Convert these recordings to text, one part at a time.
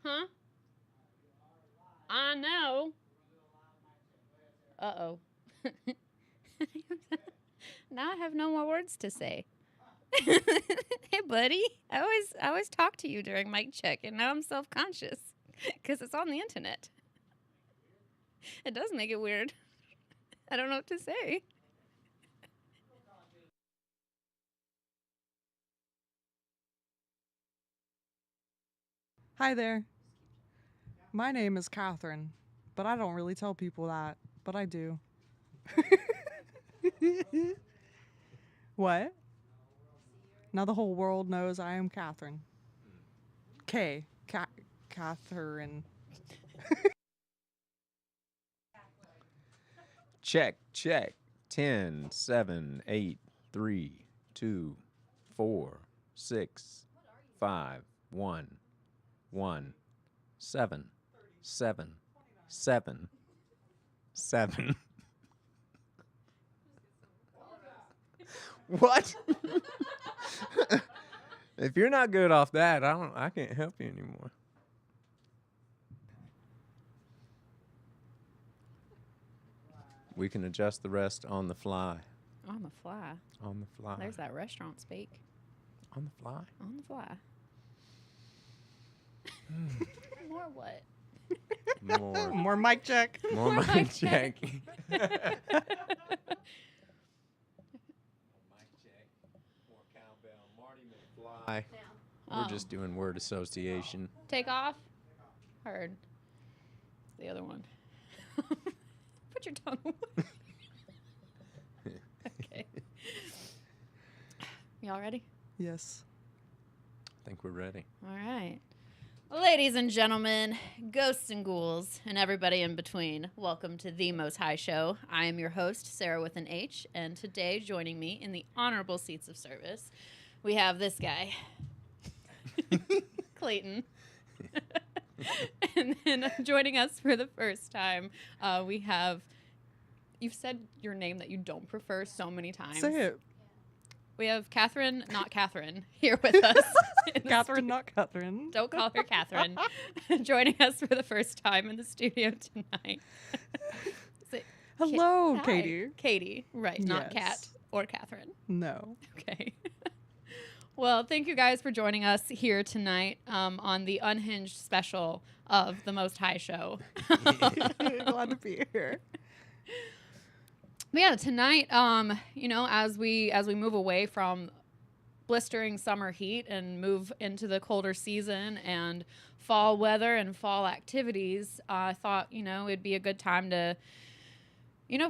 Uh-huh. I know. Uh-oh. Now I have no more words to say. Hey, buddy. I always talk to you during mic check, and now I'm self-conscious because it's on the internet. It does make it weird. I don't know what to say. Hi there. My name is Catherine, but I don't really tell people that, but I do. What? Now the whole world knows I am Catherine. Catherine. Check, check. 10, 7, 8, 3, 2, 4, 6, 5, 1, 1, 7, 7, 7, 7. What? If you're not good off that, I can't help you anymore. We can adjust the rest on the fly. On the fly. On the fly. There's that restaurant speak. On the fly. On the fly. More what? More. More mic check. More mic check. Mic check. More cowbell. Marty McFly. We're just doing word association. Take off. Heard. The other one. Put your tongue away. Okay. Y'all ready? Yes. I think we're ready. All right. Ladies and gentlemen, ghosts and ghouls, and everybody in between, welcome to The Most High Show. I am your host, Sarah with an H, and today joining me in the honorable seats of service, we have this guy, Clayton. And then joining us for the first time, we have, you've said your name that you don't prefer so many times. Say it. We have Catherine, not Catherine, here with us. Catherine, not Catherine. Don't call her Catherine. Joining us for the first time in the studio tonight. Hello, Hi. Katie. Katie, right, not Yes. Kat or Catherine. No. Okay. Well, thank you guys for joining us here tonight on the Unhinged special of The Most High Show. Glad to be here. But yeah, tonight, as we move away from blistering summer heat and move into the colder season and fall weather and fall activities, I thought, it'd be a good time to,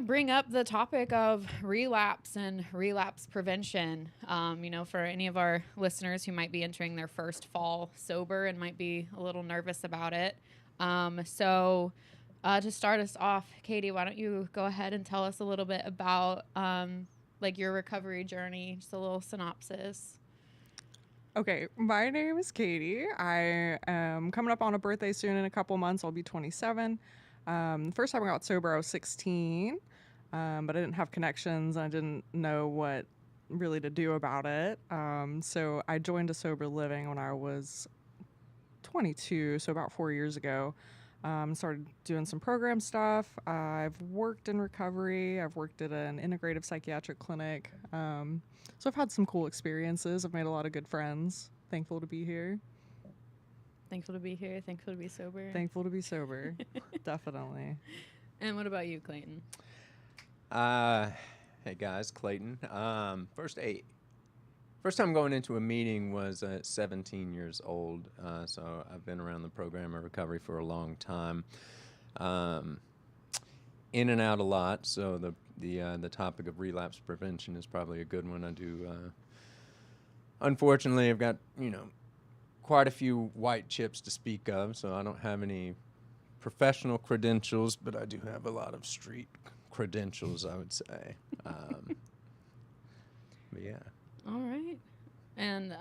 bring up the topic of relapse and relapse prevention, for any of our listeners who might be entering their first fall sober and might be a little nervous about it. To start us off, Katie, why don't you go ahead and tell us a little bit about your recovery journey, just a little synopsis. Okay, my name is Katie. I am coming up on a birthday soon in a couple months. I'll be 27. The first time I got sober, I was 16, but I didn't have connections. And I didn't know what really to do about it. So I joined a sober living when I was 22, so about 4 years ago. Started doing some program stuff. I've worked in recovery. I've worked at an integrative psychiatric clinic. So I've had some cool experiences. I've made a lot of good friends. Thankful to be here. Thankful to be here. Thankful to be sober. Thankful to be sober. Definitely. And what about you, Clayton? Hey guys, Clayton. First time going into a meeting was at 17 years old, so I've been around the program of recovery for a long time. In and out a lot, so the topic of relapse prevention is probably a good one. I do. Unfortunately, I've got quite a few white chips to speak of, so I don't have any professional credentials, but I do have a lot of street credentials, I would say. But yeah. All right. And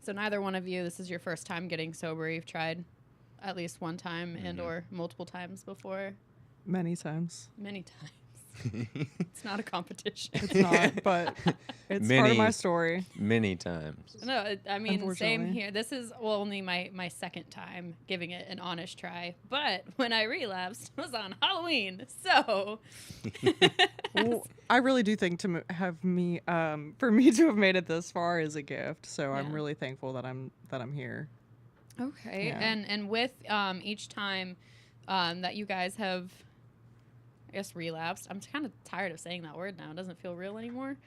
so neither one of you, this is your first time getting sober. You've tried at least one time and or multiple times before. Many times. Many times. It's not a competition. It's not, but it's part of my story. Many times. No, I mean, same Unfortunately. here. This is only my second time giving it an honest try. But when I relapsed, it was on Halloween. So Well, I really do think for me to have made it this far is a gift. So I'm Yeah. really thankful that I'm here. okay, Yeah. and with each time that you guys have, I guess, relapsed. I'm kind of tired of saying that word now. It doesn't feel real anymore.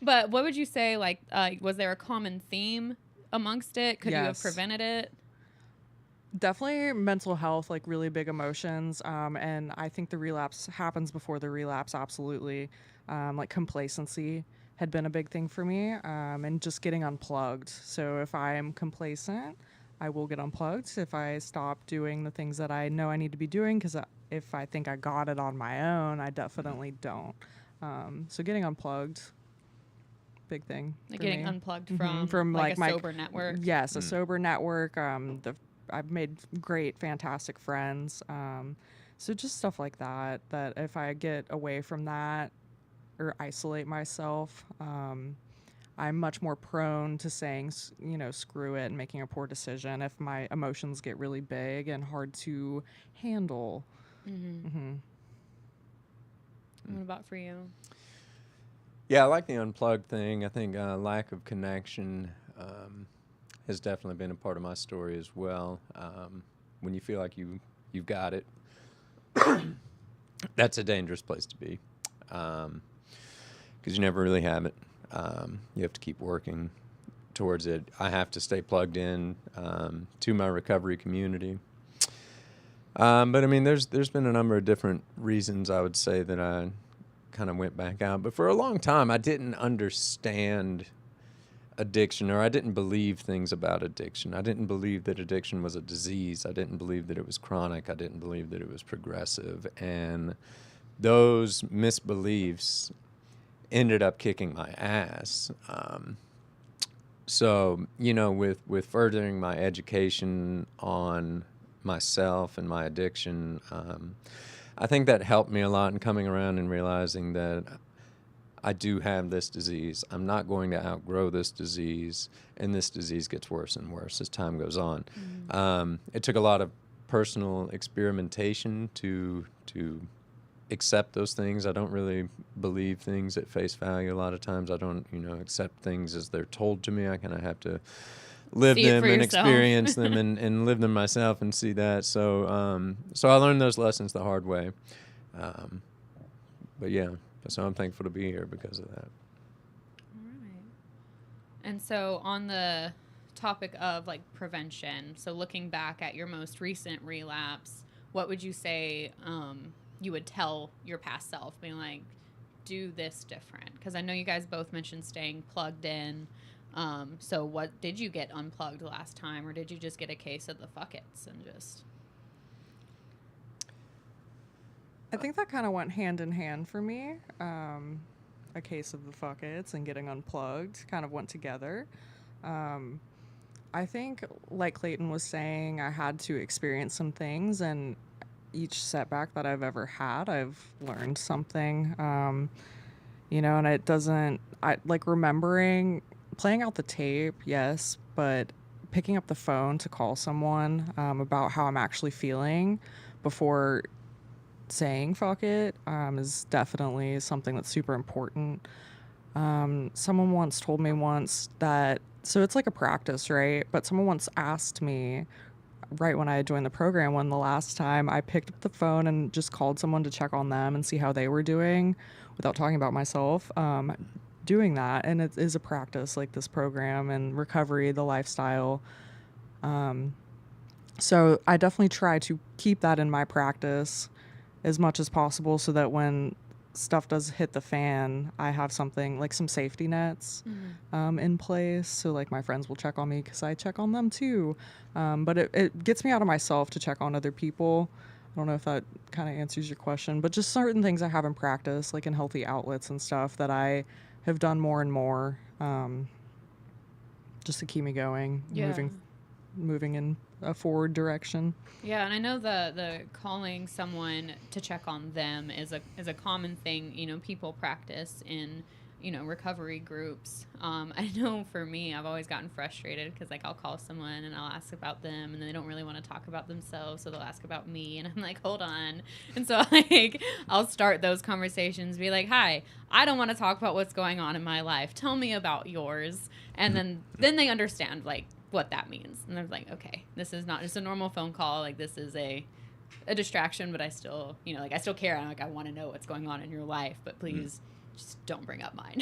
But what would you say? Like, was there a common theme amongst it? Could you have Yes. prevented it? Definitely mental health, like really big emotions. And I think the relapse happens before the relapse, absolutely. Like complacency had been a big thing for me, and just getting unplugged. So if I am complacent, I will get unplugged. If I stop doing the things that I know I need to be doing, because if I think I got it on my own, I definitely don't. So getting unplugged, big thing. Like for getting me. unplugged Mhm. from like a my sober network. Yes, a sober network. I've made great, fantastic friends. So just stuff like that. That if I get away from that or isolate myself, I'm much more prone to saying, screw it and making a poor decision if my emotions get really big and hard to handle. What about for you? Yeah, I like the unplugged thing. I think lack of connection has definitely been a part of my story as well. When you feel like you've got it, that's a dangerous place to be, because you never really have it. You have to keep working towards it. I have to stay plugged in to my recovery community. But I mean, there's been a number of different reasons I would say that I kind of went back out. But for a long time, I didn't understand addiction, or I didn't believe things about addiction. I didn't believe that addiction was a disease. I didn't believe that it was chronic. I didn't believe that it was progressive. And those misbeliefs ended up kicking my ass. So, with furthering my education on myself and my addiction, I think that helped me a lot in coming around and realizing that I do have this disease. I'm not going to outgrow this disease, and this disease gets worse and worse as time goes on. It took a lot of personal experimentation to accept those things. I don't really believe things at face value. A lot of times I don't, accept things as they're told to me. I kind of have to live See it them for and yourself. experience them and live them myself and see that. So so I learned those lessons the hard way. But yeah, so I'm thankful to be here because of that. All right. And so on the topic of like prevention, so looking back at your most recent relapse, what would you say you would tell your past self, being like, do this different? Because I know you guys both mentioned staying plugged in. So what did you get unplugged last time, or did you just get a case of the fuck it's and just... I think that kind of went hand in hand for me. A case of the fuck it's and getting unplugged kind of went together. I think, like Clayton was saying, I had to experience some things, and each setback that I've ever had, I've learned something. And it doesn't, I like remembering playing out the tape, yes, but picking up the phone to call someone about how I'm actually feeling before saying fuck it is definitely something that's super important. Someone once told me that, so it's like a practice, right? But someone once asked me right when I joined the program, when the last time I picked up the phone and just called someone to check on them and see how they were doing without talking about myself, doing that. And it is a practice, like this program and recovery, the lifestyle. So I definitely try to keep that in my practice as much as possible, so that when stuff does hit the fan, I have something like some safety nets in place. So like my friends will check on me because I check on them too. But it gets me out of myself to check on other people. I don't know if that kind of answers your question, but just certain things I have in practice, like in healthy outlets and stuff, that I have done more and more just to keep me going, Yeah. moving in a forward direction. Yeah, and I know the calling someone to check on them is a common thing, people practice in, recovery groups. I know for me, I've always gotten frustrated because like I'll call someone and I'll ask about them and they don't really want to talk about themselves, so they'll ask about me and I'm like, hold on. And so like I'll start those conversations, be like, hi, I don't want to talk about what's going on in my life. Tell me about yours. And then they understand like what that means. And they're like, okay, this is not just a normal phone call. Like this is a distraction, but I still, like I still care. I'm like, I want to know what's going on in your life, but please just don't bring up mine.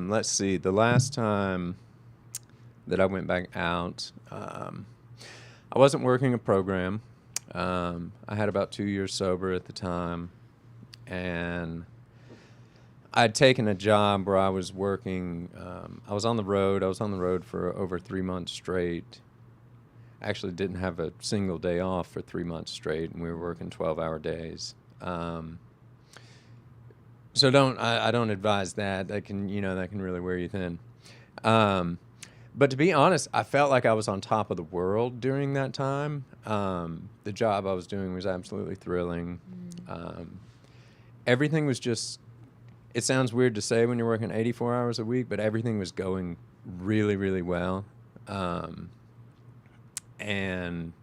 Let's see. The last time that I went back out, I wasn't working a program. I had about 2 years sober at the time, and I'd taken a job where I was working. I was on the road. I was on the road for over 3 months straight. Actually didn't have a single day off for 3 months straight, and we were working 12-hour days. So I don't advise that. That can really wear you thin. But to be honest, I felt like I was on top of the world during that time. The job I was doing was absolutely thrilling. Everything was just, it sounds weird to say when you're working 84 hours a week, but everything was going really, really well. And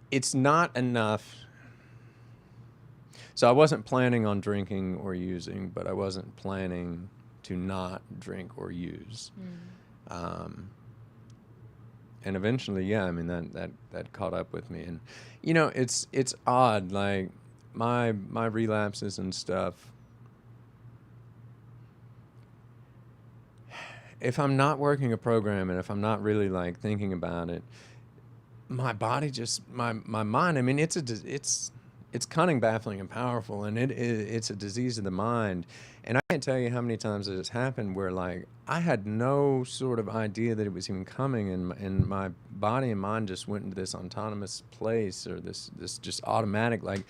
it's not enough. So I wasn't planning on drinking or using, but I wasn't planning to not drink or use. And eventually, yeah, I mean, that caught up with me. And, it's odd, like my relapses and stuff. If I'm not working a program and if I'm not really like thinking about it, my body just, my mind, I mean, it's cunning, baffling, and powerful, and it's a disease of the mind. And I can't tell you how many times it has happened where like I had no sort of idea that it was even coming, and my body and mind just went into this autonomous place, or this just automatic, like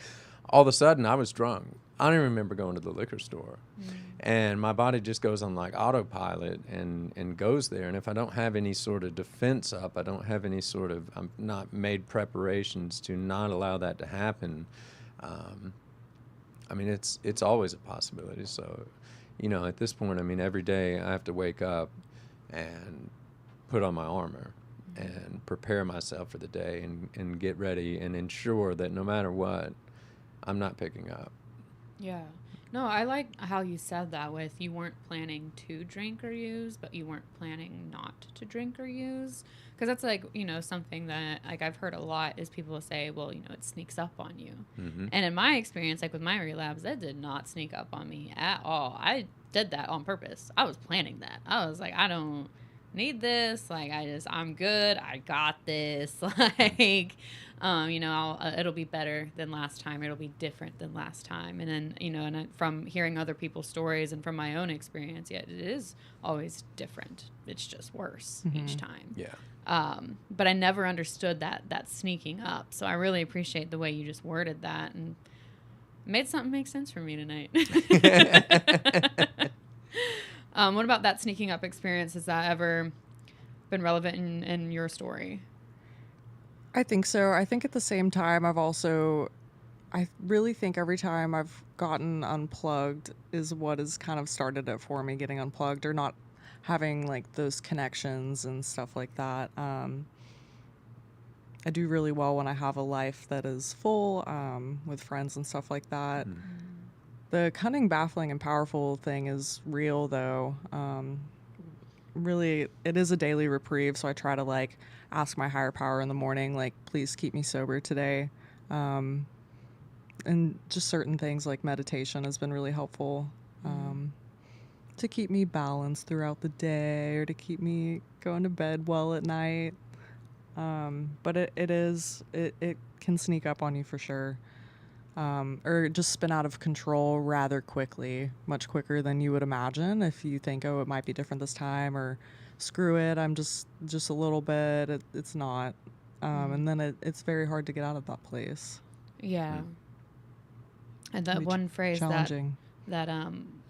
all of a sudden I was drunk. I don't even remember going to the liquor store. And my body just goes on like autopilot and goes there. And if I don't have any sort of defense up, I don't have any sort of, I'm not made preparations to not allow that to happen. I mean, it's always a possibility. So, at this point, I mean, every day I have to wake up and put on my armor and prepare myself for the day and get ready and ensure that no matter what, I'm not picking up. Yeah. No, I like how you said that with you weren't planning to drink or use, but you weren't planning not to drink or use. Because that's like, something that like I've heard a lot is people say, well, it sneaks up on you. Mm-hmm. And in my experience, like with my relapse, that did not sneak up on me at all. I did that on purpose. I was planning that. I was like, I don't need this. Like, I'm good. I got this. Like, it'll be better than last time. It'll be different than last time. And then, from hearing other people's stories and from my own experience, yeah, it is always different. It's just worse each time. Yeah. But I never understood that sneaking up. So I really appreciate the way you just worded that and made something make sense for me tonight. What about that sneaking up experience? Has that ever been relevant in your story? I think so. I think at the same time, I really think every time I've gotten unplugged is what has kind of started it for me, getting unplugged or not having like those connections and stuff like that. I do really well when I have a life that is full, with friends and stuff like that. The cunning, baffling, and powerful thing is real, though. Really, it is a daily reprieve, so I try to like ask my higher power in the morning, like, please keep me sober today. And just certain things like meditation has been really helpful, to keep me balanced throughout the day or to keep me going to bed well at night. But it can sneak up on you for sure. Or just spin out of control rather quickly, much quicker than you would imagine if you think, oh, it might be different this time, or screw it, I'm just a little bit. It's not. And then it's very hard to get out of that place. Yeah. And that one phrase challenging. that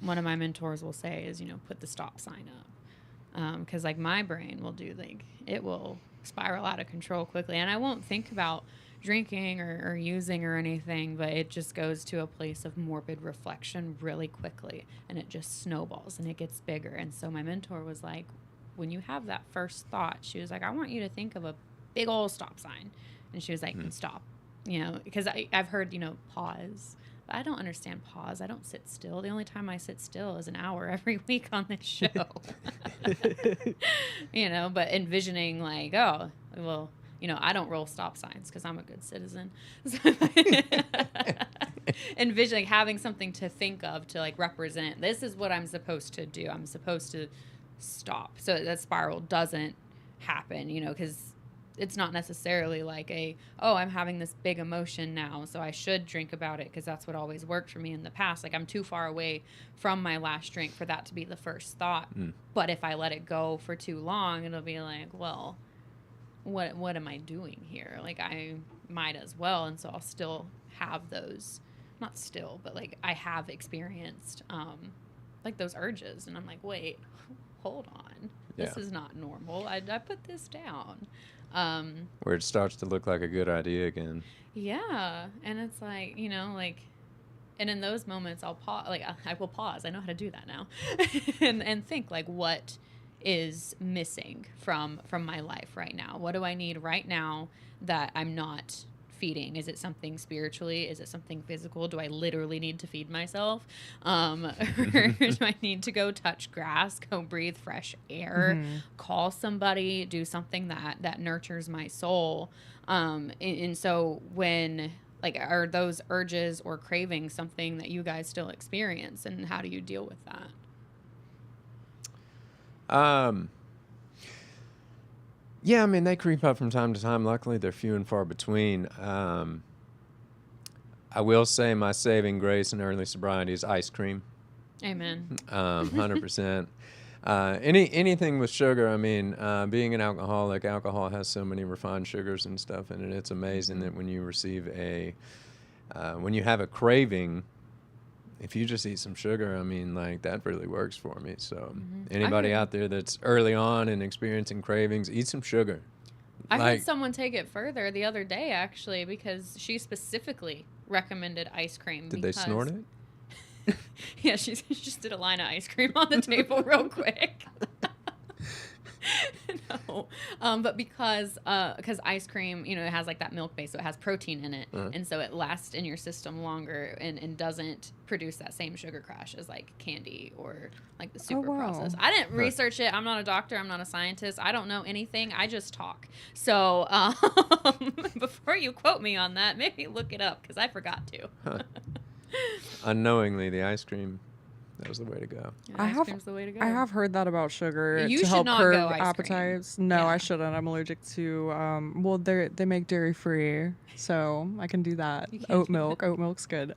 one of my mentors will say is, put the stop sign up. Because like my brain will do, like, it will spiral out of control quickly. And I won't think about drinking or using or anything, but it just goes to a place of morbid reflection really quickly, and it just snowballs and it gets bigger. And so my mentor was like, when you have that first thought, she was like, I want you to think of a big old stop sign. And she was like, stop, because I've heard, pause. But I don't understand pause. I don't sit still. The only time I sit still is an hour every week on this show. But envisioning like, oh, well, I don't roll stop signs because I'm a good citizen. So envisioning having something to think of to like represent, this is what I'm supposed to do. I'm supposed to stop so that spiral doesn't happen, because it's not necessarily like I'm having this big emotion now, so I should drink about it because that's what always worked for me in the past. Like, I'm too far away from my last drink for that to be the first thought. But if I let it go for too long, it'll be like, well, what am I doing here? Like, I might as well. And so I'll still have those, not still, but like I have experienced like those urges, and I'm like, wait, hold on, this is not normal. I put this down. Where it starts to look like a good idea again. Yeah. And it's like, and in those moments I'll pause, like I will pause. I know how to do that now. and think like, what is missing from my life right now? What do I need right now that I'm not feeding? Is it something spiritually? Is it something physical? Do I literally need to feed myself? Or do I need to go touch grass, go breathe fresh air, call somebody, do something that nurtures my soul? And so when, like, are those urges or cravings something that you guys still experience, and how do you deal with that? Yeah, I mean, they creep up from time to time. Luckily, they're few and far between. I will say my saving grace in early sobriety is ice cream. Amen. 100%. Anything with sugar. I mean, being an alcoholic, alcohol has so many refined sugars and stuff in it. It's amazing that when you receive when you have a craving, if you just eat some sugar, I mean, like, that really works for me. So anybody out there that's early on and experiencing cravings, eat some sugar. I heard someone take it further the other day, actually, because she specifically recommended ice cream. Did they snort it? Yeah, she just did a line of ice cream on the table real quick. No, but because ice cream, it has like that milk base, so it has protein in it, and so it lasts in your system longer and doesn't produce that same sugar crash as like candy or like the super processed. I didn't research it. I'm not a doctor. I'm not a scientist. I don't know anything. I just talk. So before you quote me on that, maybe look it up because I forgot to. Unknowingly, the ice cream. That was the way to go. Yeah, ice cream's the way to go. I have heard that about sugar You to should help not curb go ice appetites. cream. No, Yeah. I shouldn't. I'm allergic to they make dairy free, so I can do that. Oat milk. Oat milk's good.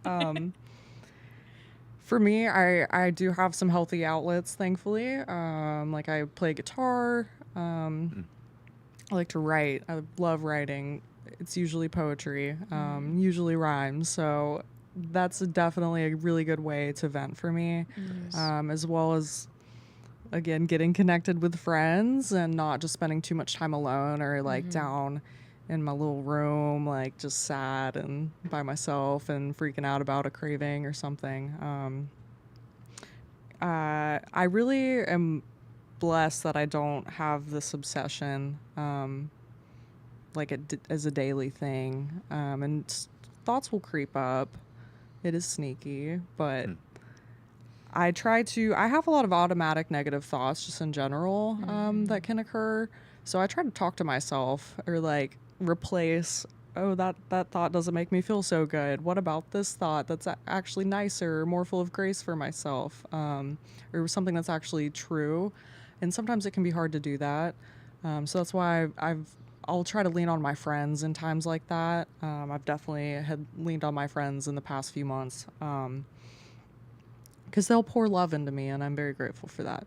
For me, I do have some healthy outlets, thankfully. Like I play guitar. I like to write. I love writing. It's usually poetry, usually rhymes. So that's definitely a really good way to vent for me, as well as, again, getting connected with friends and not just spending too much time alone or like down in my little room, like just sad and by myself and freaking out about a craving or something. I really am blessed that I don't have this obsession like as a daily thing, and thoughts will creep up. It is sneaky, but I have a lot of automatic negative thoughts just in general that can occur. So I try to talk to myself or like replace, that thought doesn't make me feel so good. What about this thought that's actually nicer, more full of grace for myself, or something that's actually true? And sometimes it can be hard to do that. So that's why I'll try to lean on my friends in times like that. I've definitely had leaned on my friends in the past few months because they'll pour love into me, and I'm very grateful for that.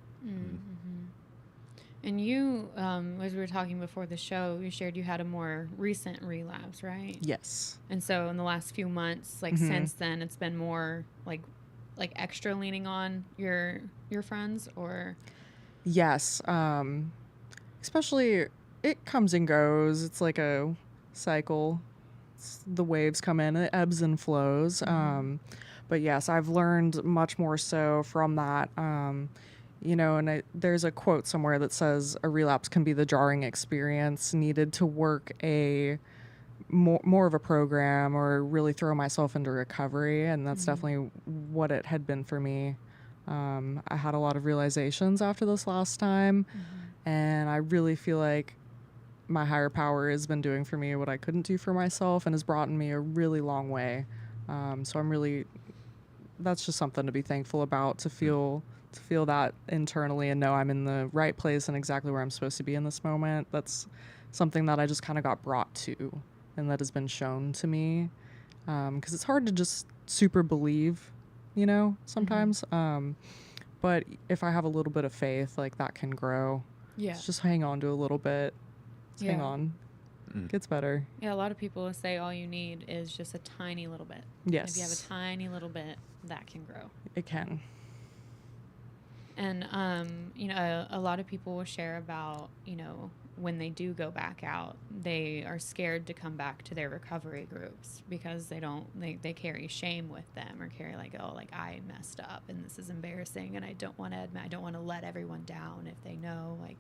And you, as we were talking before the show, you shared you had a more recent relapse, right? Yes. And so in the last few months, like since then, it's been more like like extra leaning on your friends, or? Yes. Especially it comes and goes. It's like a cycle. The waves come in, it ebbs and flows. But yes, I've learned much more so from that. And there's a quote somewhere that says a relapse can be the jarring experience needed to work a more of a program or really throw myself into recovery. And that's definitely what it had been for me. I had a lot of realizations after this last time, and I really feel like my higher power has been doing for me what I couldn't do for myself and has brought me a really long way. So that's just something to be thankful about, to feel that internally and know I'm in the right place and exactly where I'm supposed to be in this moment. That's something that I just kind of got brought to and that has been shown to me. Because it's hard to just super believe, sometimes. But if I have a little bit of faith, like that can grow. Yeah. Just hang on to a little bit. Just hang on. Gets better. Yeah, a lot of people say all you need is just a tiny little bit. Yes. If you have a tiny little bit, that can grow. It can. And, a lot of people will share about, when they do go back out, they are scared to come back to their recovery groups because they carry shame with them, or carry like, oh, like I messed up and this is embarrassing and I don't want to admit, I don't want to let everyone down if they know. Like,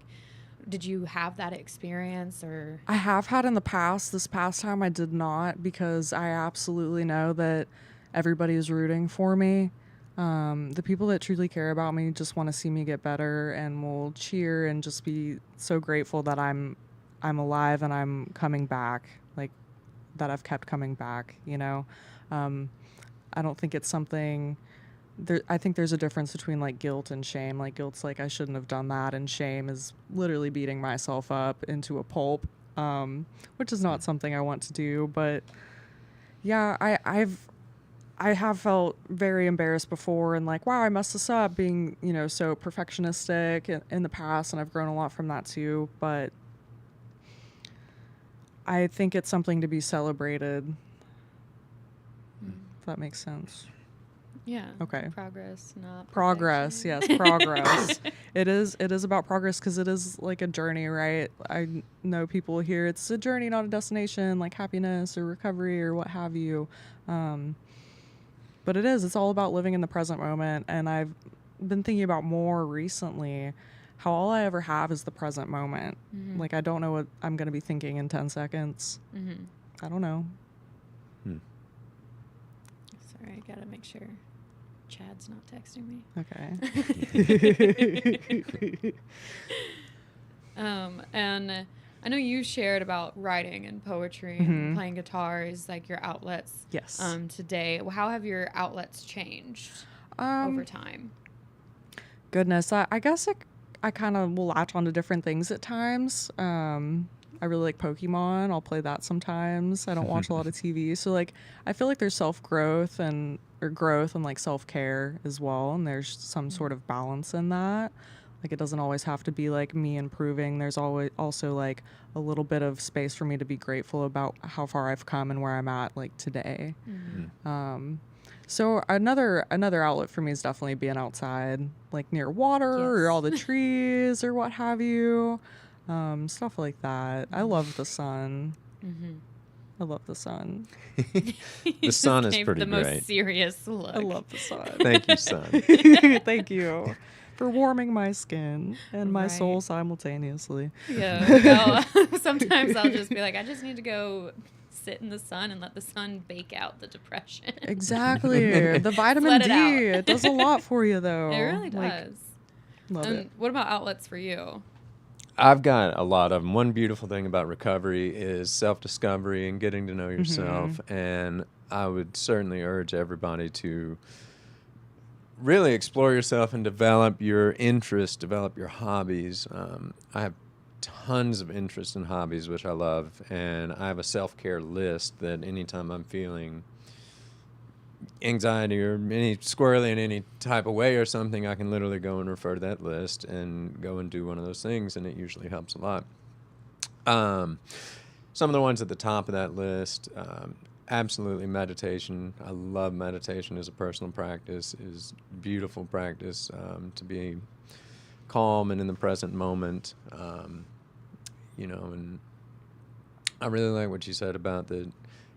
did you have that experience? Or I have had in the past. This past time I did not, because I absolutely know that everybody is rooting for me. The people that truly care about me just want to see me get better and will cheer and just be so grateful that I'm alive and I'm coming back, like that I've kept coming back, I don't think it's something I think there's a difference between like guilt and shame. Like guilt's like I shouldn't have done that, and shame is literally beating myself up into a pulp, which is not something I want to do. But yeah, I have felt very embarrassed before and like, wow, I messed this up, being, so perfectionistic in the past, and I've grown a lot from that too. But I think it's something to be celebrated. If that makes sense. Yeah. Okay. Progress, not progress. perfection. Yes, progress. It is about progress, because it is like a journey, right? I know people here, it's a journey, not a destination, like happiness or recovery or what have you. But it's all about living in the present moment. And I've been thinking about more recently how all I ever have is the present moment. Like I don't know what I'm going to be thinking in 10 seconds. I don't know. Sorry, I gotta make sure Chad's not texting me. Okay. And I know you shared about writing and poetry and playing guitar is like your outlets. Yes. Today, how have your outlets changed over time? Goodness, I guess I kind of will latch on to different things at times. I really like Pokemon. I'll play that sometimes. I don't watch a lot of TV. So like I feel like there's growth and like self-care as well, and there's some sort of balance in that. Like it doesn't always have to be like me improving. There's always also like a little bit of space for me to be grateful about how far I've come and where I'm at like today. So another outlet for me is definitely being outside, like near water or all the trees or what have you. Stuff like that. I love the sun. I love the sun. The sun is pretty the great. most serious look. I love the sun. Thank you, sun. Thank you for warming my skin and my soul simultaneously. Yeah. No, sometimes I'll just be like, I just need to go sit in the sun and let the sun bake out the depression. Exactly. The vitamin Let it D. out. It does a lot for you, though. It really Like, does. love it. What about outlets for you? I've got a lot of them. One beautiful thing about recovery is self-discovery and getting to know yourself. And I would certainly urge everybody to really explore yourself and develop your interests, develop your hobbies. I have tons of interest in hobbies, which I love. And I have a self-care list that anytime I'm feeling anxiety or any squirrely in any type of way or something, I can literally go and refer to that list and go and do one of those things, and it usually helps a lot. Some of the ones at the top of that list, Absolutely, meditation. I love meditation as a personal practice. Is beautiful practice to be calm and in the present moment. And I really like what you said about and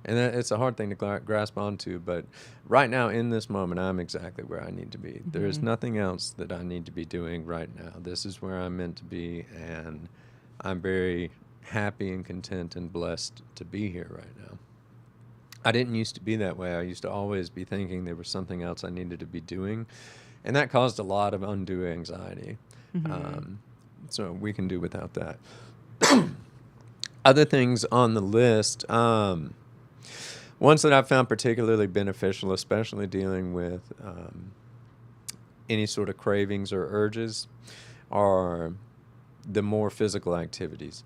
it's a hard thing to grasp onto, but right now in this moment, I'm exactly where I need to be. Mm-hmm. There is nothing else that I need to be doing right now. This is where I'm meant to be, and I'm very happy and content and blessed to be here right now. I didn't used to be that way. I used to always be thinking there was something else I needed to be doing, and that caused a lot of undue anxiety. Mm-hmm. So we can do without that. Other things on the list, ones that I've found particularly beneficial, especially dealing with any sort of cravings or urges, are the more physical activities.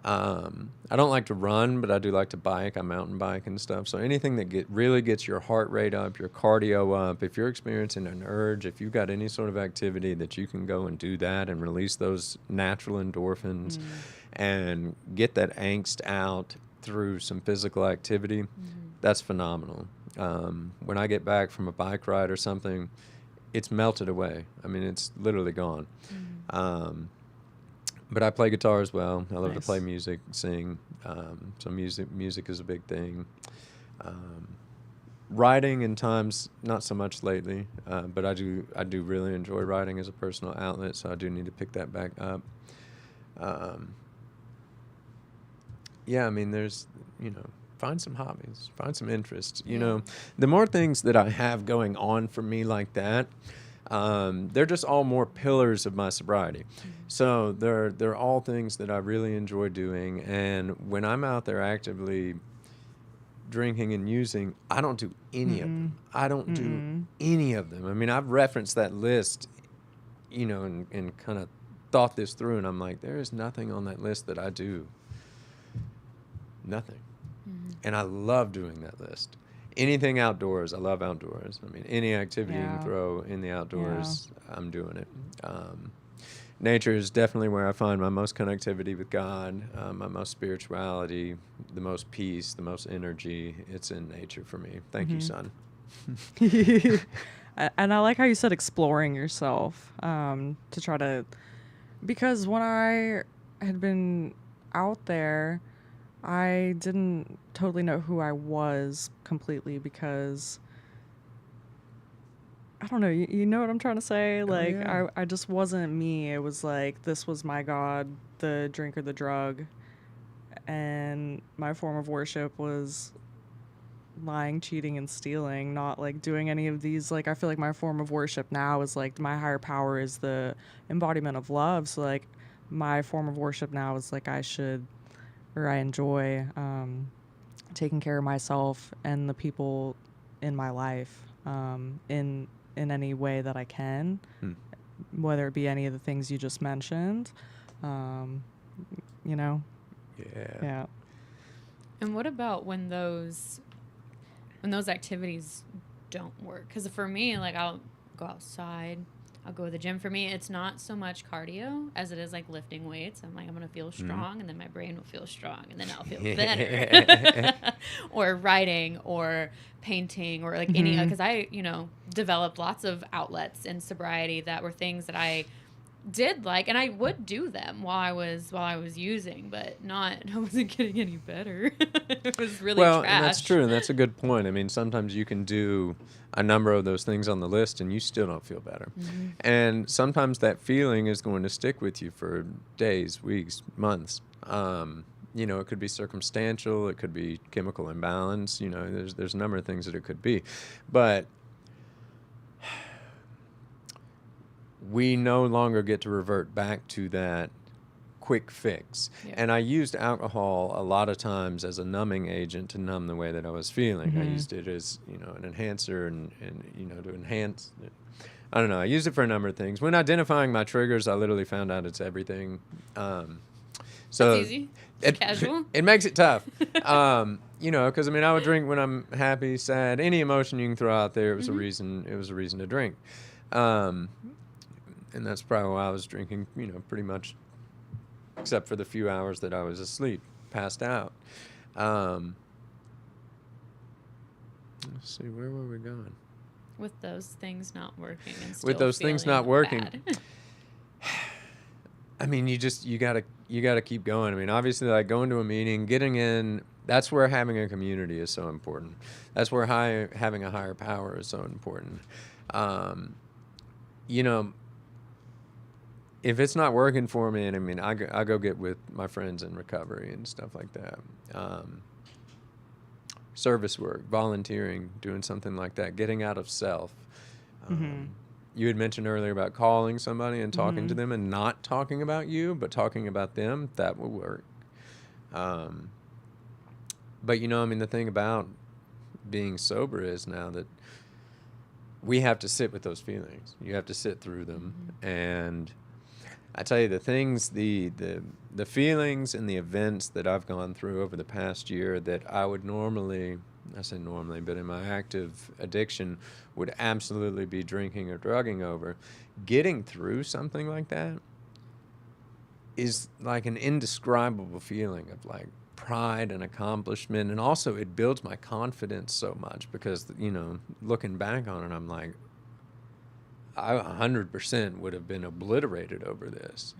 I don't like to run, but I do like to bike. I mountain bike and stuff. So anything that really gets your heart rate up, your cardio up, if you're experiencing an urge, if you've got any sort of activity that you can go and do that and release those natural endorphins and get that angst out through some physical activity, that's phenomenal. When I get back from a bike ride or something, it's melted away. I mean, it's literally gone. But I play guitar as well. I love to Nice. play music, sing. So music is a big thing. Writing in times, not so much lately, but I do really enjoy writing as a personal outlet, so I do need to pick that back up. Yeah, I mean, there's, find some hobbies, find some interests. The more things that I have going on for me like that, they're just all more pillars of my sobriety. So they're all things that I really enjoy doing. And when I'm out there actively drinking and using, I don't do any of them. I don't do any of them. I mean, I've referenced that list, and kind of thought this through, and I'm like, there is nothing on that list that I do. Nothing. And I love doing that list. Anything outdoors, I love outdoors. I mean, any activity you can throw in the outdoors, I'm doing it. Nature is definitely where I find my most connectivity with God, my most spirituality, the most peace, the most energy. It's in nature for me. Thank you, son. And I like how you said exploring yourself, to try to, because when I had been out there, I didn't totally know who I was completely, because I don't know, you know what I'm trying to say? Like, yeah. I just wasn't me. It was like, this was my God, the drink or the drug. And my form of worship was lying, cheating, and stealing, not like doing any of these. Like, I feel like my form of worship now is like, my higher power is the embodiment of love. So like, my form of worship now is like, I enjoy taking care of myself and the people in my life, in any way that I can, whether it be any of the things you just mentioned, Yeah. Yeah. And what about when those activities don't work? Because for me, like, I'll go outside, I'll go to the gym. For me, it's not so much cardio as it is like lifting weights. I'm like, I'm going to feel strong, and then my brain will feel strong, and then I'll feel better. Or writing or painting or like any, because I, developed lots of outlets in sobriety that were things that I did like, and I would do them while I was using, but I wasn't getting any better. It was really trash. And that's true, and that's a good point. I mean, sometimes you can do a number of those things on the list and you still don't feel better. And sometimes that feeling is going to stick with you for days, weeks, months. It could be circumstantial, it could be chemical imbalance, there's a number of things that it could be. But we no longer get to revert back to that quick fix. Yeah. And I used alcohol a lot of times as a numbing agent to numb the way that I was feeling. I used it as, an enhancer and to enhance it. I don't know. I used it for a number of things. When identifying my triggers, I literally found out it's everything. So that's easy. It's casual. It makes it tough. Because I would drink when I'm happy, sad, any emotion you can throw out there. It was a reason. It was a reason to drink. And that's probably why I was drinking, pretty much, except for the few hours that I was asleep, passed out. Let's see, where were we going? With those things not working and still With those things feeling not working. bad. I mean, you gotta keep going. I mean, obviously, like going to a meeting, getting in. That's where having a community is so important. That's where having a higher power is so important. You know, if it's not working for me, and I mean, I go get with my friends in recovery and stuff like that. Service work, volunteering, doing something like that, getting out of self. You had mentioned earlier about calling somebody and talking to them and not talking about you, but talking about them. That will work. But, you know, I mean, the thing about being sober is now that we have to sit with those feelings. You have to sit through them. And I tell you, the things, the feelings and the events that I've gone through over the past year that I would normally, I say normally, but in my active addiction would absolutely be drinking or drugging over, getting through something like that is like an indescribable feeling of like pride and accomplishment. And also it builds my confidence so much because, you know, looking back on it, I'm like, I 100% would have been obliterated over this.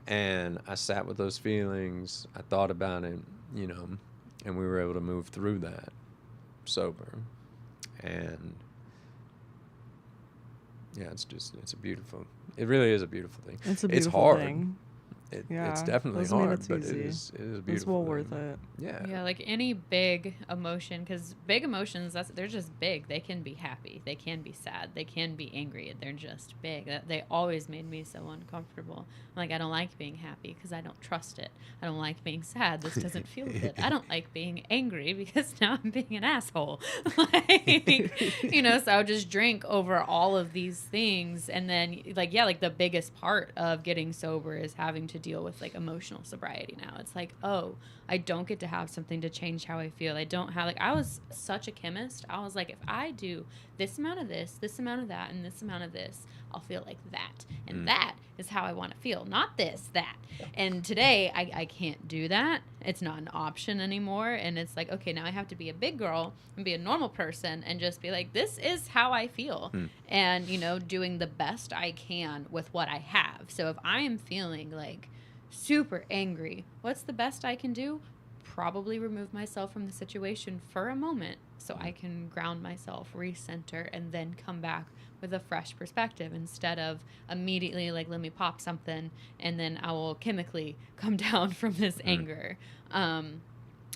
And I sat with those feelings. I thought about it, you know, and we were able to move through that sober. And yeah, it's a beautiful, it really is a beautiful thing. It's a beautiful hard. thing. It's definitely Doesn't mean hard, it's but easy. it is a beautiful It's well thing. worth it. Yeah. Yeah, like any big emotion, because big emotions, they're just big. They can be happy. They can be sad. They can be angry. They're just big. They always made me so uncomfortable. Like, I don't like being happy because I don't trust it. I don't like being sad. This doesn't feel good. I don't like being angry because now I'm being an asshole. Like, you know, so I would just drink over all of these things. And then, like, yeah, like the biggest part of getting sober is having to deal with, like, emotional sobriety now. It's like, oh, I don't get to have something to change how I feel. I don't have, like, I was such a chemist. I was like, if I do this amount of this amount of that, and this amount of this, I'll feel like that. And that is how I want to feel. Not this, that. And today, I can't do that. It's not an option anymore. And it's like, okay, now I have to be a big girl and be a normal person and just be like, this is how I feel. And, you know, doing the best I can with what I have. So if I am feeling like super angry, what's the best I can do? Probably remove myself from the situation for a moment so I can ground myself, recenter, and then come back with a fresh perspective instead of immediately like, let me pop something and then I will chemically come down from this anger. And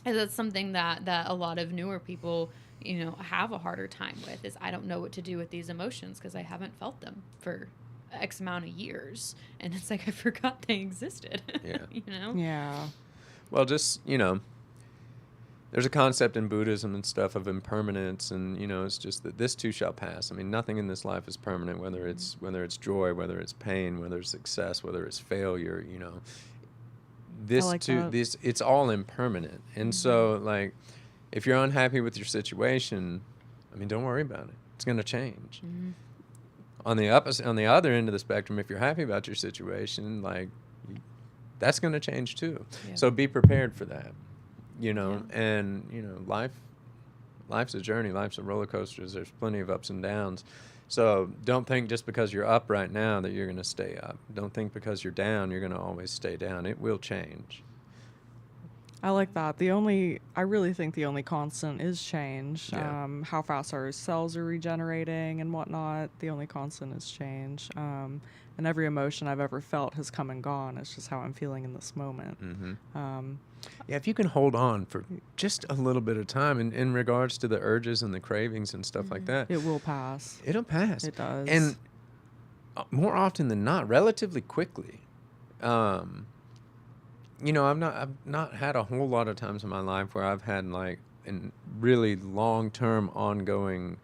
that's something that a lot of newer people, you know, have a harder time with, is I don't know what to do with these emotions because I haven't felt them for X amount of years. And it's like, I forgot they existed. Yeah. You know? Yeah. Well, just, you know, there's a concept in Buddhism and stuff of impermanence, and, you know, it's just that this too shall pass. I mean, nothing in this life is permanent, whether it's joy, whether it's pain, whether it's success, whether it's failure, you know. It's all impermanent. And so, like, if you're unhappy with your situation, I mean, don't worry about it. It's going to change. On the other end of the spectrum, if you're happy about your situation, like, that's going to change too. Yeah. So be prepared for that, you know. And, you know, life's a journey. Life's a roller coaster. There's plenty of ups and downs. So don't think just because you're up right now that you're going to stay up. Don't think because you're down you're going to always stay down. It will change. I like that. I really think the only constant is change. Yeah. How fast our cells are regenerating and whatnot. The only constant is change. And every emotion I've ever felt has come and gone. It's just how I'm feeling in this moment. Yeah, if you can hold on for just a little bit of time in regards to the urges and the cravings and stuff like that, It will pass. it'll pass. It does. And more often than not, relatively quickly. You know, I've not had a whole lot of times in my life where I've had like a really long-term ongoing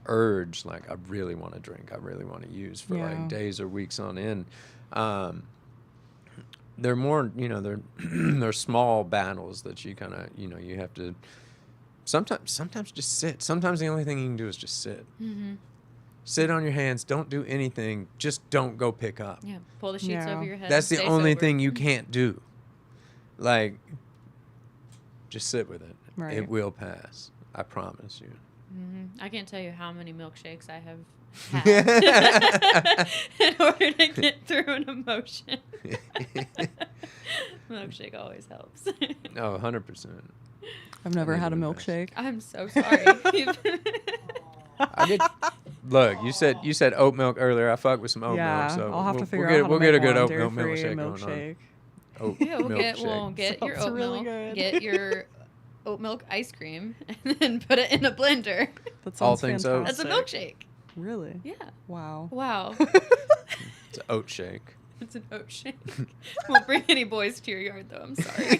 urge, like I really want to drink, I really want to use for like days or weeks on end. They're more, you know, they're small battles that you kind of, you know, you have to sometimes just sit. Sometimes the only thing you can do is just sit. Sit on your hands, don't do anything, just don't go pick up. Yeah, pull the sheets over your head. That's the stay only sober. thing you can't do. Like, just sit with it. Right. It will pass. I promise you. I can't tell you how many milkshakes I have had in order to get through an emotion. Milkshake always helps. No, 100%. I've never I had a need to invest. milkshake. I'm so sorry. I get. Look, you said oat milk earlier. I fuck with some oat milk, so I'll have to figure we'll out how to get a make good one oat dairy-free milk milkshake going on. Oat Yeah, we'll milkshake. get your Sounds oat really milk, good. get your oat milk ice cream, and then put it in a blender. That All sounds things fantastic. That's a milkshake. Really? Yeah. Wow. Wow. It's an oat shake. It's an oat shake. Won't bring any boys to your yard, though. I'm sorry.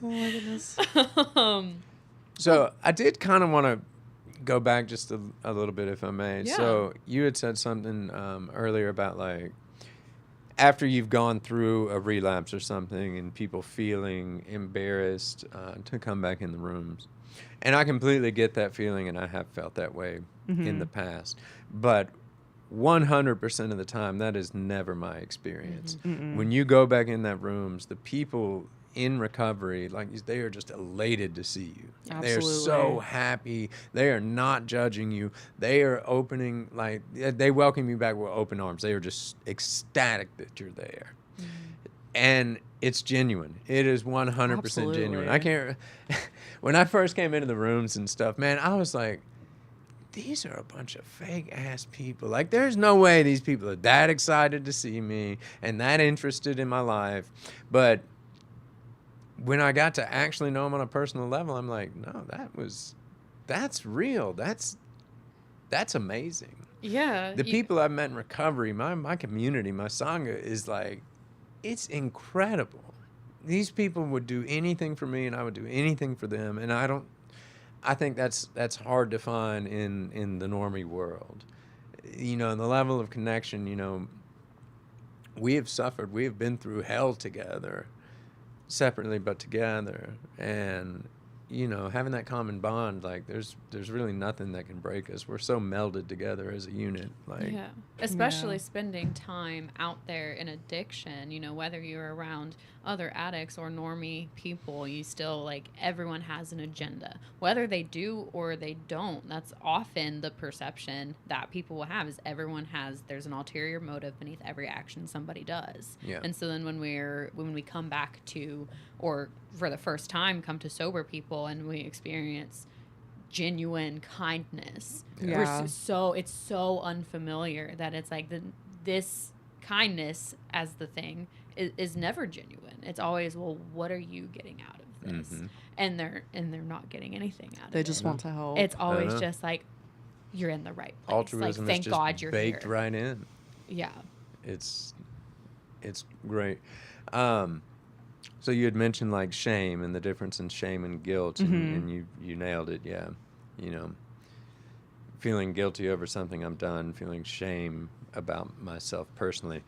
Oh my goodness. So I did kind of want to go back just a little bit, if I may. Yeah. So you had said something earlier about like after you've gone through a relapse or something and people feeling embarrassed to come back in the rooms. And I completely get that feeling, and I have felt that way in the past. But 100% of the time, that is never my experience. When you go back in that rooms, the people in recovery, like they are just elated to see you. They are so Absolutely. happy. They are not judging you. They are opening, like they welcome you back with open arms. They are just ecstatic that you're there. And it's genuine. It is 100% genuine. Absolutely. I can't. When I first came into the rooms and stuff, man, I was like, these are a bunch of fake ass people. Like, there's no way these people are that excited to see me and that interested in my life. But when I got to actually know them on a personal level, I'm like, no, that's real. That's amazing. Yeah. The people I've met in recovery, my community, my Sangha is like, it's incredible. These people would do anything for me and I would do anything for them. And I think that's hard to find in the normie world. You know, the level of connection, you know, we have suffered, we have been through hell together, separately but together. And, you know, having that common bond, like there's really nothing that can break us. We're so melded together as a unit. Like, Yeah. Especially spending time out there in addiction, you know, whether you're around other addicts or normie people, you still, like, everyone has an agenda. Whether they do or they don't, that's often the perception that people will have is there's an ulterior motive beneath every action somebody does. Yeah. And so then when we come back to, or for the first time come to sober people and we experience genuine kindness. Yeah. It's so unfamiliar that it's like this kindness as the thing is never genuine. It's always, well, what are you getting out of this? And they're not getting anything out of it. They just want to help. It's always just like, you're in the right place. altruism like, thank is just God you're baked here. right in. Yeah. It's great. So you had mentioned like shame and the difference in shame and guilt, and you nailed it. Yeah, you know, feeling guilty over something I've done, feeling shame about myself personally.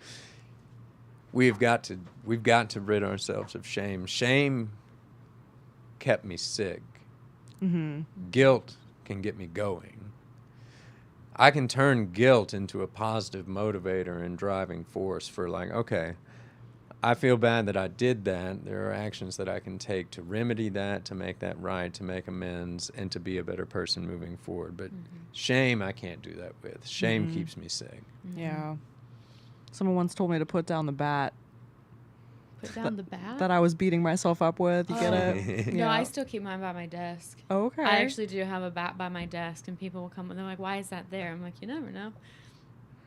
We've got to rid ourselves of shame. Shame kept me sick. Guilt can get me going. I can turn guilt into a positive motivator and driving force for like, okay, I feel bad that I did that. There are actions that I can take to remedy that, to make that right, to make amends, and to be a better person moving forward. But shame, I can't do that with. Shame keeps me sick. Yeah. Someone once told me to put down the bat Put down the bat? that I was beating myself up with. You get Oh. it? No, I still keep mine by my desk. Oh, okay. I actually do have a bat by my desk, and people will come and they're like, "Why is that there?" I'm like, "You never know.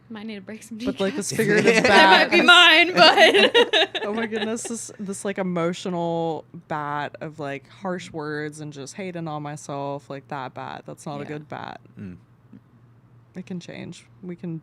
Might need to break some But like decaf." this figurative That might bat. be mine, but Oh my goodness, this like emotional bat of like harsh words and just hating on myself, like that bat. That's not a Yeah. good bat. Mm. It can change. We can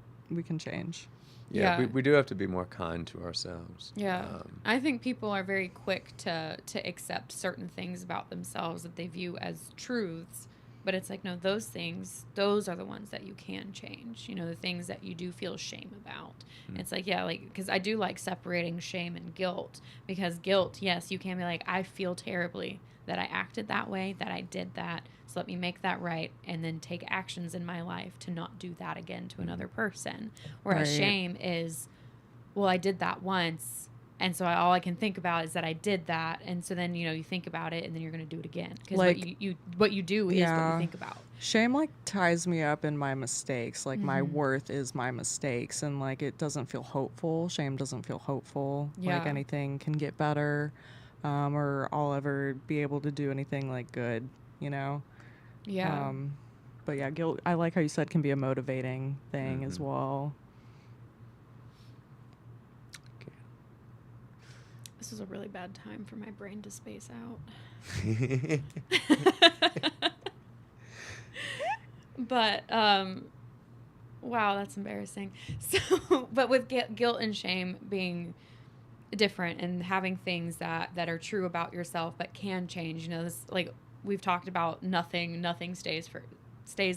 change. Yeah, Yeah. we do have to be more kind to ourselves. Yeah. I think people are very quick to accept certain things about themselves that they view as truths. But it's like, no, those things, those are the ones that you can change. You know, the things that you do feel shame about. It's like, yeah, like, because I do like separating shame and guilt. Because guilt, yes, you can be like, I feel terribly that I acted that way, that I did that. So let me make that right and then take actions in my life to not do that again to another person. Whereas Right. shame is, well, I did that once. And so all I can think about is that I did that. And so then, you think about it and then you're going to do it again. Because Like, what you do is what yeah. you think about. Shame like ties me up in my mistakes. Like my Mm-hmm. worth is my mistakes, and like it doesn't feel hopeful. Shame doesn't feel hopeful. Like Yeah. anything can get better, or I'll ever be able to do anything like good, you know? Yeah. But yeah, guilt, I like how you said, can be a motivating thing as Mhm. well. Okay. This is a really bad time for my brain to space out. But, wow, that's embarrassing. So, but with guilt and shame being different and having things that are true about yourself but can change, this, like we've talked about, nothing stays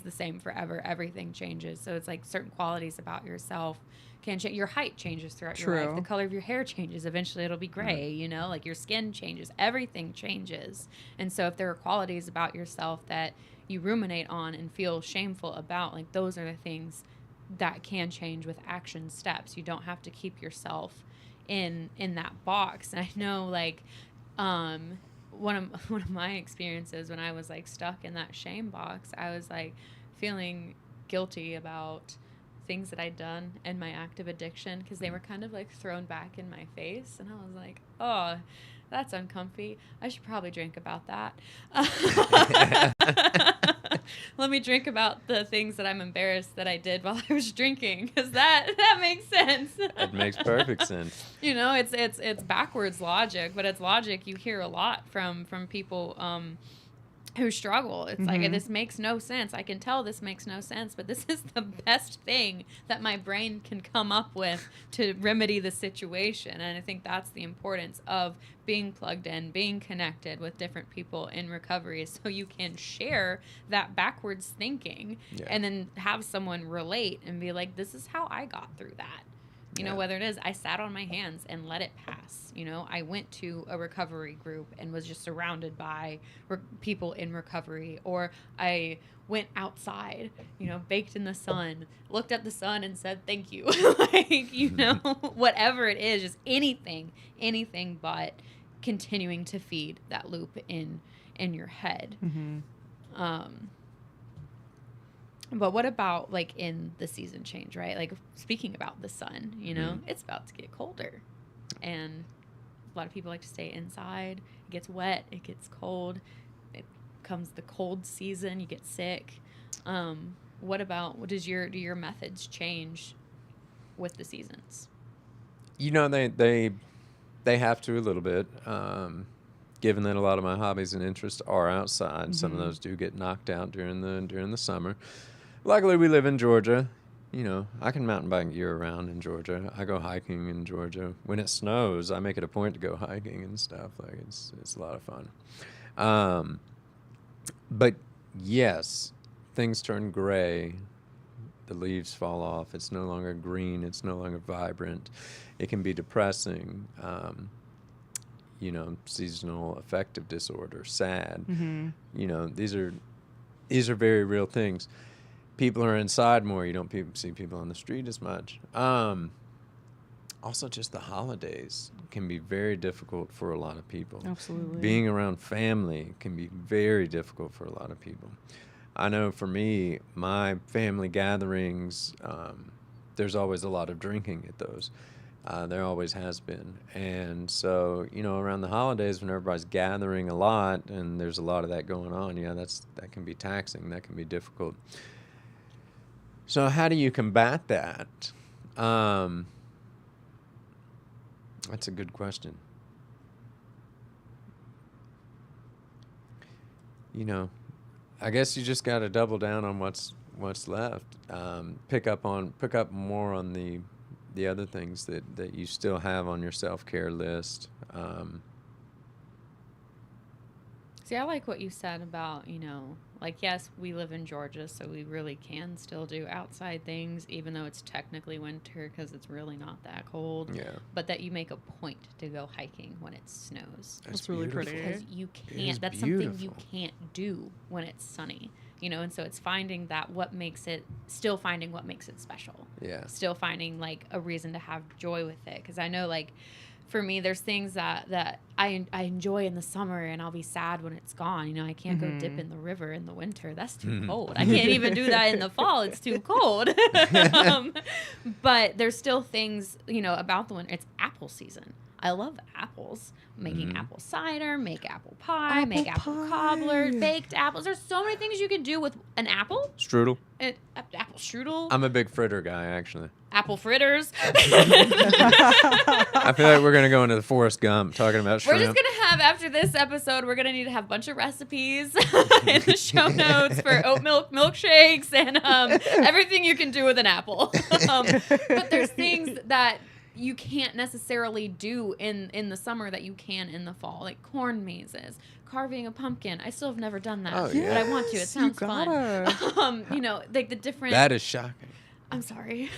the same forever. Everything changes. So it's like certain qualities about yourself can change. Your height changes throughout your life. True. The color of your hair changes. Eventually it'll be gray, like your skin changes. Everything changes. And so if there are qualities about yourself that you ruminate on and feel shameful about, like those are the things that can change with action steps. You don't have to keep yourself in that box. And I know, like, one of my experiences when I was like stuck in that shame box, I was like feeling guilty about things that I'd done in my active addiction because they were kind of like thrown back in my face, and I was like, oh, that's uncomfy. I should probably drink about that. Let me drink about the things that I'm embarrassed that I did while I was drinking, because that makes sense. It makes perfect sense. It's backwards logic, but it's logic you hear a lot from people who struggle. It's like, this makes no sense. I can tell this makes no sense, but this is the best thing that my brain can come up with to remedy the situation. And I think that's the importance of being plugged in, being connected with different people in recovery, so you can share that backwards thinking and then have someone relate and be like, this is how I got through that. Whether it is I sat on my hands and let it pass. I went to a recovery group and was just surrounded by people in recovery, or I went outside, baked in the sun, looked at the sun and said, thank you. Whatever it is, just anything but continuing to feed that loop in your head. But what about like in the season change, right? Like speaking about the sun, it's about to get colder, and a lot of people like to stay inside. It gets wet, it gets cold, it comes the cold season, you get sick. Do your methods change with the seasons? They have to a little bit. Given that a lot of my hobbies and interests are outside, some of those do get knocked out during the summer. Luckily, we live in Georgia. I can mountain bike year-round in Georgia. I go hiking in Georgia. When it snows, I make it a point to go hiking and stuff. Like, it's a lot of fun. But, yes, things turn gray. The leaves fall off. It's no longer green. It's no longer vibrant. It can be depressing. Seasonal affective disorder, SAD. These are very real things. People are inside more. You don't see people on the street as much. Also, just the holidays can be very difficult for a lot of people. Absolutely. Being around family can be very difficult for a lot of people. I know for me, my family gatherings, there's always a lot of drinking at those. There always has been. And so, around the holidays when everybody's gathering a lot and there's a lot of that going on, that can be taxing. That can be difficult. So how do you combat that? That's a good question. I guess you just got to double down on what's left. Pick up more on the other things that you still have on your self-care list. See, I like what you said about, yes, we live in Georgia, so we really can still do outside things, even though it's technically winter because it's really not that cold. Yeah. But that you make a point to go hiking when it snows. That's really pretty. Because you can't, that's something you can't do when it's sunny. And so it's finding what makes it special. Yeah. Still finding like a reason to have joy with it. Because I know, like, for me, there's things that I enjoy in the summer, and I'll be sad when it's gone. You know, I can't go dip in the river in the winter. That's too cold. I can't even do that in the fall. It's too cold. But there's still things, you know, about the winter. It's apple season. I love apples. Making apple cider, make apple pie, make apple cobbler, baked apples. There's so many things you can do with an apple. Strudel. Apple strudel. I'm a big fritter guy, actually. Apple fritters. I feel like we're going to go into the Forrest Gump talking about shrimp. We're just going to have, after this episode, we're going to need to have a bunch of recipes in the show notes for oat milk milkshakes and everything you can do with an apple. But there's things that you can't necessarily do in the summer that you can in the fall, like corn mazes, carving a pumpkin. I still have never done that, but I want to. It sounds fun. You know, like the different. That is shocking. I'm sorry.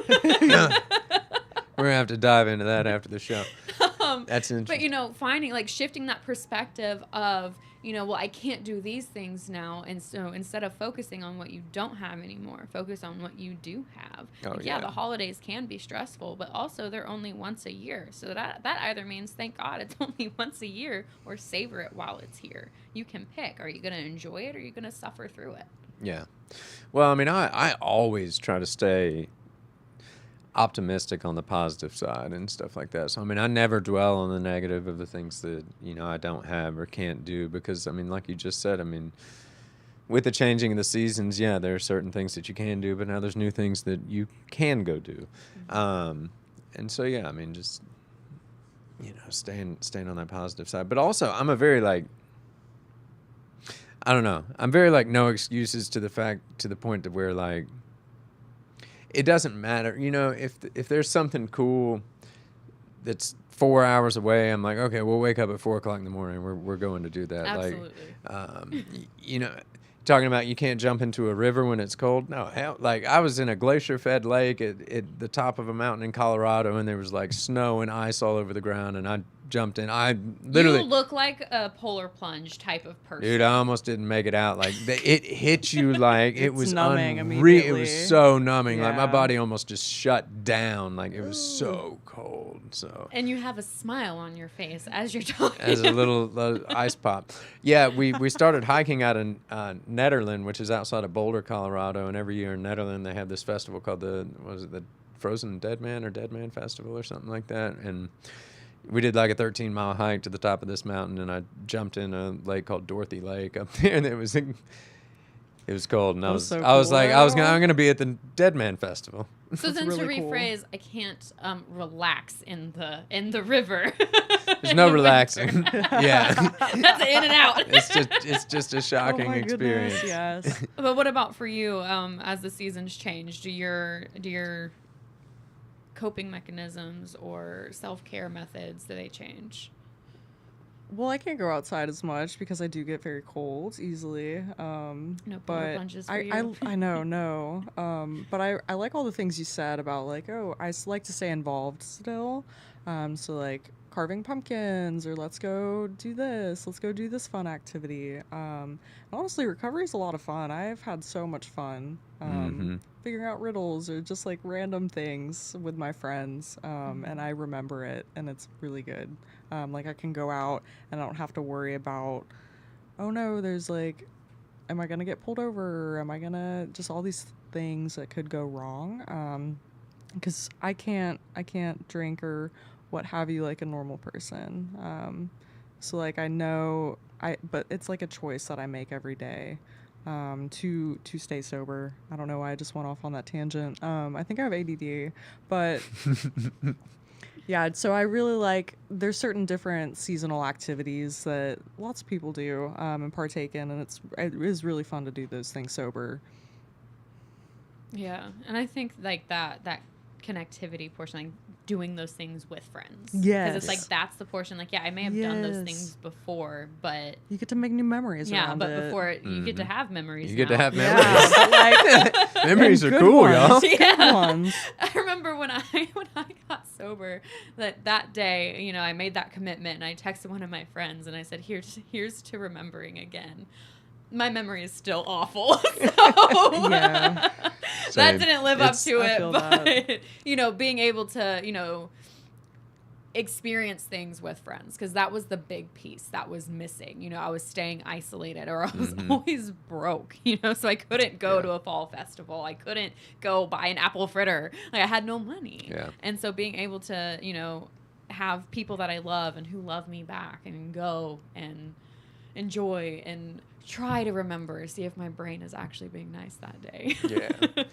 We're going to have to dive into that after the show. That's interesting. But, you know, finding, like, shifting that perspective of, you know, well, I can't do these things now. And so instead of focusing on what you don't have anymore, focus on what you do have. The holidays can be stressful, but also they're only once a year. So that either means, thank God, it's only once a year, or savor it while it's here. You can pick. Are you going to enjoy it, or are you going to suffer through it? Yeah. Well, I mean, I always try to stay optimistic on the positive side and stuff like that. So, I mean, I never dwell on the negative of the things that, you know, I don't have or can't do because, I mean, like you just said, I mean, with the changing of the seasons, yeah, there are certain things that you can do, but now there's new things that you can go do. And so, yeah, I mean, just, you know, staying on that positive side. But also, I'm a very, like, I don't know. I'm very, like, no excuses to the point of where, like, it doesn't matter. You know, if there's something cool that's 4 hours away, I'm like, okay, we'll wake up at 4 o'clock in the morning. We're going to do that. Absolutely. Like, you know, talking about you can't jump into a river when it's cold. No, hell, like I was in a glacier-fed lake at the top of a mountain in Colorado, and there was like snow and ice all over the ground, and I jumped in. I literally. You look like a polar plunge type of person. Dude, I almost didn't make it out. Like it hit you like it was numbing unreal. It immediately. was so numbing. Like my Yeah. body almost just shut down. Like it was so cold. So. And you have a smile on your face as you're talking. As a little ice pop. Yeah, we started hiking out in Nederland, which is outside of Boulder, Colorado. And every year in Nederland they have this festival called the Frozen Dead Man or Dead Man Festival or something like that. And we did like a 13-mile hike to the top of this mountain, and I jumped in a lake called Dorothy Lake up there, and it was cold, and I was so like, cool. I'm gonna be at the Dead Man Festival. So then really to cool. rephrase, I can't relax in the river. There's no relaxing. Yeah, That's an in and out. it's just a shocking Oh my experience. goodness, yes. But what about for you? As the seasons change, do your coping mechanisms or self-care methods, do they change? Well, I can't go outside as much because I do get very cold easily. No polar But plunges for I you. I know, no. But I like all the things you said about like, oh, I like to stay involved still. So like carving pumpkins, or let's go do this fun activity. And honestly, recovery is a lot of fun. I've had so much fun figuring out riddles or just like random things with my friends, and I remember it, and it's really good. Like I can go out and I don't have to worry about, oh no, there's like, am I gonna get pulled over? Am I gonna just all these things that could go wrong? Because I can't drink or what have you like a normal person. So like I know but it's like a choice that I make every day to stay sober. I don't know why I just went off on that tangent. I think I have ADD, but yeah, so I really like, there's certain different seasonal activities that lots of people do and partake in, and it is really fun to do those things sober. Yeah, and I think like that connectivity portion, like doing those things with friends. Yes. Because it's like that's the portion. Like, yeah, I may have done those Yes. things before, but You get to make new memories yeah, around but it. before you get to have memories. You get to now. have memories. Yeah, but like, Memories are good cool, ones. y'all. Good Yeah. ones. I remember when I got sober, that day, you know, I made that commitment, and I texted one of my friends, and I said, "Here's to remembering again." My memory is still awful, so Yeah. that Same. didn't live up It's- to I it. feel But that. you know, being able to, you know, experience things with friends, because that was the big piece that was missing. You know, I was staying isolated, or I was always broke, you know, so I couldn't go to a fall festival. I couldn't go buy an apple fritter. Like, I had no money. Yeah. And so being able to, you know, have people that I love and who love me back and go and enjoy and try to remember, see if my brain is actually being nice that day. Yeah.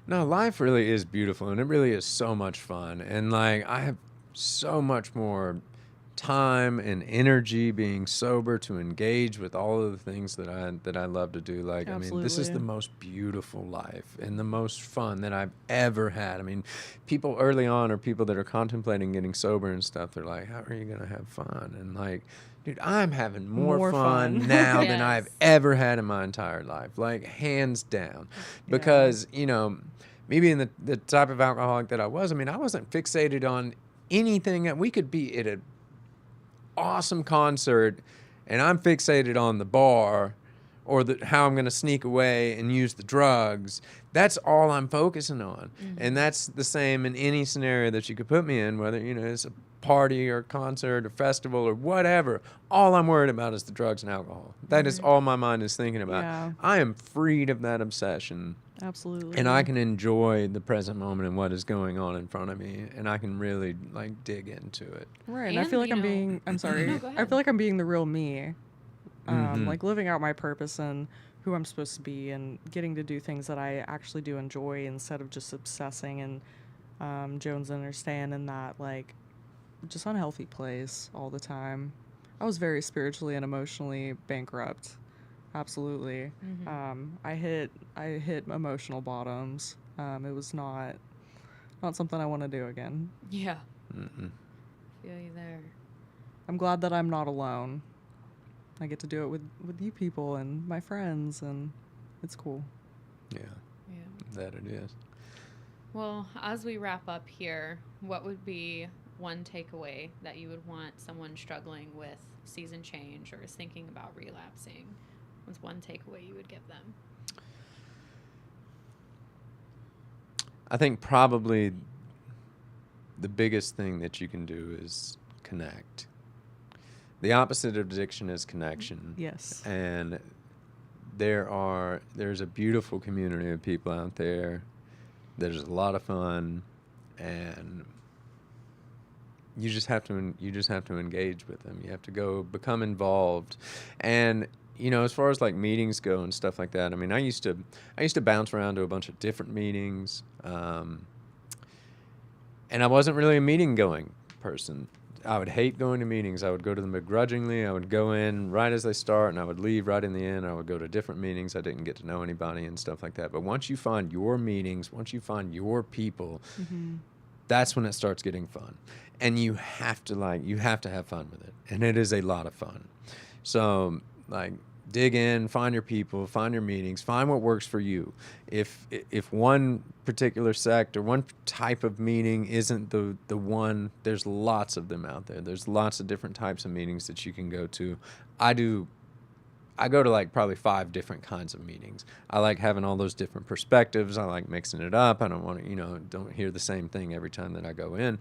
No, life really is beautiful, and it really is so much fun. And like, I have so much more time and energy being sober to engage with all of the things that I love to do. Like, I mean, this is the most beautiful life and the most fun that I've ever had. I mean, people early on, or people that are contemplating getting sober and stuff, they're like, how are you going to have fun? And like, dude, I'm having more fun now than I've ever had in my entire life, like hands down. Because, you know, maybe in the type of alcoholic that I was, I mean, I wasn't fixated on anything. That we could be at an awesome concert and I'm fixated on the bar or how I'm going to sneak away and use the drugs. That's all I'm focusing on. And that's the same in any scenario that you could put me in, whether, you know, it's a party or concert or festival or whatever. All I'm worried about is the drugs and alcohol. That is all my mind is thinking about. Yeah. I am freed of that obsession. Absolutely. And I can enjoy the present moment and what is going on in front of me, and I can really like dig into it. Right. And I feel like I'm sorry. No, go ahead. I feel like I'm being the real me. Like living out my purpose and who I'm supposed to be, and getting to do things that I actually do enjoy instead of just obsessing and jonesing or staying in that like just unhealthy place all the time. I was very spiritually and emotionally bankrupt. Absolutely. I hit emotional bottoms. It was not something I want to do again. Yeah. Feel you there. I'm glad that I'm not alone. I get to do it with you people and my friends, and it's cool. Yeah. That it is. Well, as we wrap up here, what would be one takeaway that you would want someone struggling with season change or is thinking about relapsing? What's one takeaway you would give them? I think probably the biggest thing that you can do is connect. The opposite of addiction is connection. Yes. And there's a beautiful community of people out there. There's a lot of fun, and you just have to engage with them. You have to go become involved. And you know, as far as like meetings go and stuff like that, I mean, I used to bounce around to a bunch of different meetings, and I wasn't really a meeting going person. I would hate going to meetings. I would go to them begrudgingly. I would go in right as they start, and I would leave right in the end. I would go to different meetings. I didn't get to know anybody and stuff like that. But once you find your meetings, once you find your people, that's when it starts getting fun. And you have to have fun with it. And it is a lot of fun. So like, dig in, find your people, find your meetings, find what works for you. If one particular sect or one type of meeting isn't the one, there's lots of them out there. There's lots of different types of meetings that you can go to. I go to like probably 5 different kinds of meetings. I like having all those different perspectives. I like mixing it up. I don't want to, don't hear the same thing every time that I go in.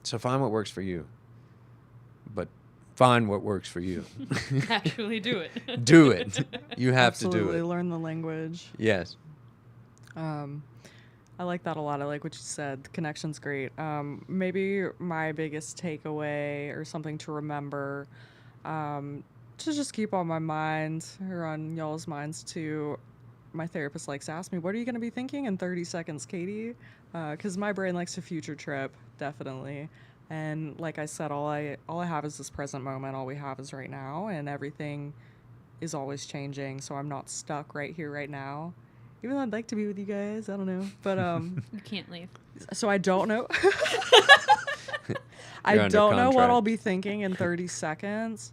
So find what works for you. But find what works for you. Actually do it. Do it. You have to do Absolutely. it. Learn the language. Yes. I like that a lot. I like what you said. The connection's great. Maybe my biggest takeaway or something to remember, to just keep on my mind or on y'all's minds too. My therapist likes to ask me, what are you going to be thinking in 30 seconds, Katie? Because my brain likes to future trip, definitely. And like I said, all I have is this present moment. All we have is right now, and everything is always changing. So I'm not stuck right here, right now. Even though I'd like to be with you guys, I don't know. But You can't leave. so I don't know. I under don't know what contract. I'll be thinking in 30 seconds.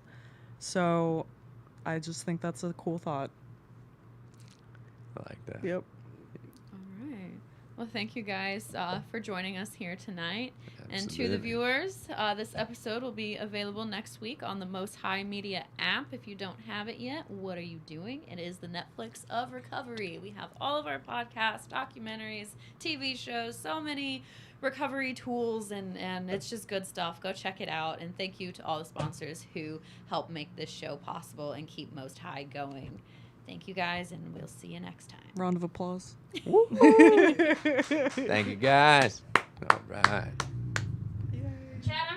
So I just think that's a cool thought. I like that. Yep. All right. Well, thank you guys for joining us here tonight. And to the Absolutely. viewers, this episode will be available next week on the Most High Media app. If you don't have it yet, what are you doing? It is the Netflix of recovery. We have all of our podcasts, documentaries, TV shows, so many recovery tools, and it's just good stuff. Go check it out. And thank you to all the sponsors who help make this show possible and keep Most High going. Thank you guys, and we'll see you next time. Round of applause. Thank you, guys. All right. Chad,